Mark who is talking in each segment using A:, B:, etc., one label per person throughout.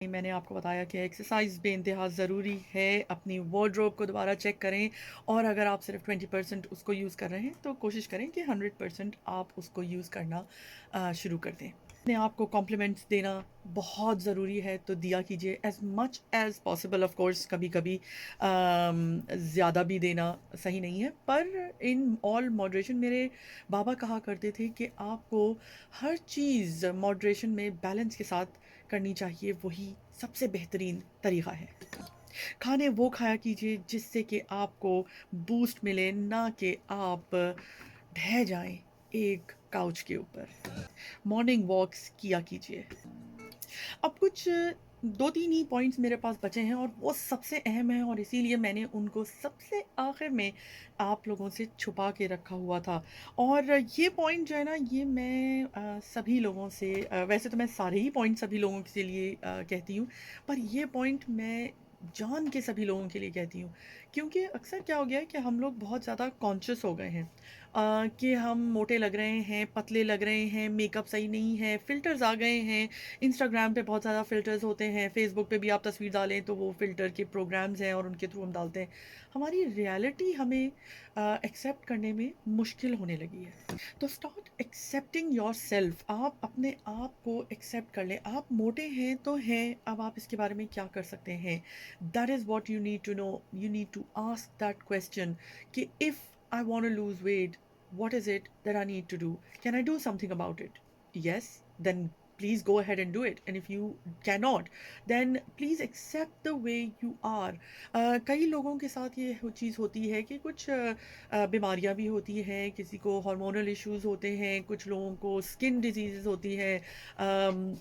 A: میں نے آپ کو بتایا کہ ایکسرسائز بے انتہا ضروری ہے. اپنی وارڈروب کو دوبارہ چیک کریں، اور اگر آپ صرف 20% اس کو یوز کر رہے ہیں تو کوشش کریں کہ 100% آپ اس کو یوز کرنا شروع کر دیں. اپنے آپ کو کمپلیمنٹس دینا بہت ضروری ہے، تو دیا کیجیے as much as possible. Of course کبھی کبھی زیادہ بھی دینا صحیح نہیں ہے، پر ان آل ماڈریشن. میرے بابا کہا کرتے تھے کہ آپ کو ہر چیز ماڈریشن میں بیلنس کے ساتھ کرنی چاہیے، وہی سب سے بہترین طریقہ ہے. کھانے وہ کھایا کیجیے جس سے کہ آپ کو بوسٹ ملے، نہ کہ آپ ڈھہ جائیں ایک کاؤچ کے اوپر. مارننگ واکس کیا کیجیے. اب کچھ دو تین ہی پوائنٹس میرے پاس بچے ہیں، اور وہ سب سے اہم ہیں، اور اسی لیے میں نے ان کو سب سے آخر میں آپ لوگوں سے چھپا کے رکھا ہوا تھا. اور یہ پوائنٹ جو ہے نا، یہ میں سبھی لوگوں سے ویسے تو میں سارے ہی پوائنٹ سبھی لوگوں کے لیے کہتی ہوں، پر یہ پوائنٹ میں جان کے سبھی لوگوں کے لیے کہتی ہوں. کیونکہ اکثر کیا ہو گیا ہے کہ ہم لوگ بہت زیادہ کانشیس ہو گئے ہیں کہ ہم موٹے لگ رہے ہیں، پتلے لگ رہے ہیں، میک اپ صحیح نہیں ہے، فلٹرز آ گئے ہیں. انسٹاگرام پہ بہت زیادہ فلٹرز ہوتے ہیں، فیس بک پہ بھی آپ تصویر ڈالیں تو وہ فلٹر کے پروگرامز ہیں اور ان کے تھرو ہم ڈالتے ہیں. ہماری ریالٹی ہمیں ایکسیپٹ کرنے میں مشکل ہونے لگی ہے. تو اسٹارٹ ایکسیپٹنگ یور سیلف. آپ اپنے آپ کو ایکسیپٹ کر لیں. آپ موٹے ہیں تو ہیں، اب آپ اس کے بارے میں کیا کر سکتے ہیں؟ That is what you need to know. You need to ask that question کہ if I want to lose weight, what is it that I need to do? Can I do something about it? Yes, then please go ahead and do it. And if you cannot, then please accept the way you are. کئی لوگوں کے ساتھ یہ چیز ہوتی ہے کہ کچھ بیماریاں بھی ہوتی ہیں، کسی کو ہارمونل ایشوز ہوتے ہیں، کچھ لوگوں کو اسکن ڈیزیزز ہوتی ہیں،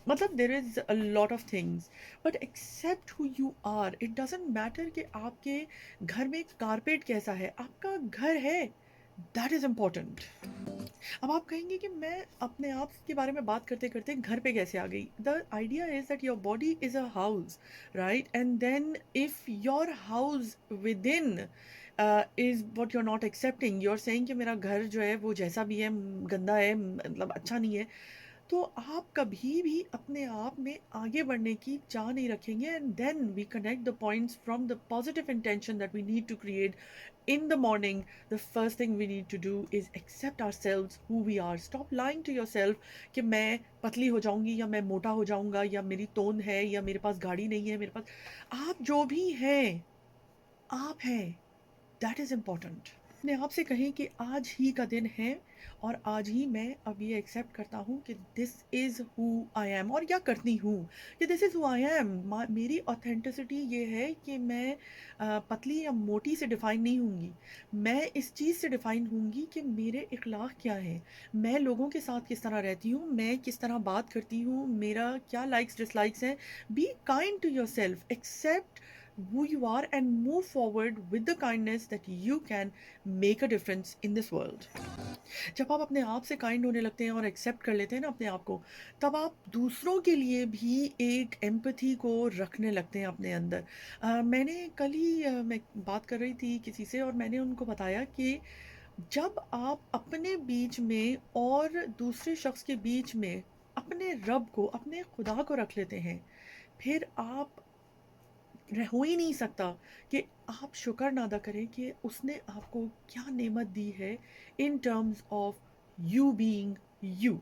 A: مطلب there is a lot of things. But accept who you are. It doesn't matter کہ آپ کے گھر میں کارپیٹ کیسا ہے، آپ کا گھر ہے. That is important. اب آپ کہیں گے کہ میں اپنے آپ کے بارے میں بات کرتے کرتے گھر پہ کیسے آ گئی. The idea is that your body is a house, right? And then if your house within is what you are not accepting, you are seeing کہ میرا گھر جو ہے وہ جیسا بھی ہے گندا ہے، مطلب اچھا نہیں ہے، تو آپ کبھی بھی اپنے آپ میں آگے بڑھنے کی چاہ نہیں رکھیں گے. And then we connect the points from the positive intention that we need to create in the morning. The first thing we need to do is accept ourselves who we are. Stop lying to yourself کہ میں پتلی ہو جاؤں گی، یا میں موٹا ہو جاؤں گا، یا میری توند ہے، یا میرے پاس گاڑی نہیں ہے. میرے پاس آپ جو بھی ہیں، آپ ہیں. That is important. اپنے آپ سے کہیں کہ آج ہی کا دن ہے، اور آج ہی میں اب یہ ایکسیپٹ کرتا ہوں کہ دس از ہو آئی ایم، اور کیا کرتی ہوں کہ دس از ہو آئی ایم. میری اوتھینٹسٹی یہ ہے کہ میں پتلی یا موٹی سے ڈیفائن نہیں ہوں گی. میں اس چیز سے ڈیفائن ہوں گی کہ میرے اخلاق کیا ہیں، میں لوگوں کے ساتھ کس طرح رہتی ہوں، میں کس طرح بات کرتی ہوں، میرا کیا لائکس ڈس لائکس ہیں. Be kind to yourself. Accept who you are and move forward with the kindness that you can make a difference in this world. جب آپ اپنے آپ سے کائنڈ ہونے لگتے ہیں اور ایکسیپٹ کر لیتے ہیں نا اپنے آپ کو، تب آپ دوسروں کے لیے بھی ایک ایمپتھی کو رکھنے لگتے ہیں اپنے اندر. میں نے کل ہی میں بات کر رہی تھی کسی سے، اور میں نے ان کو بتایا کہ جب آپ اپنے بیچ میں اور دوسرے شخص کے بیچ میں اپنے رب کو، اپنے خدا کو رکھ لیتے ہیں، پھر آپ ہو ہی نہیں سکتا کہ آپ شکر نہ ادا کریں کہ اس نے آپ کو کیا نعمت دی ہے in terms of you being you.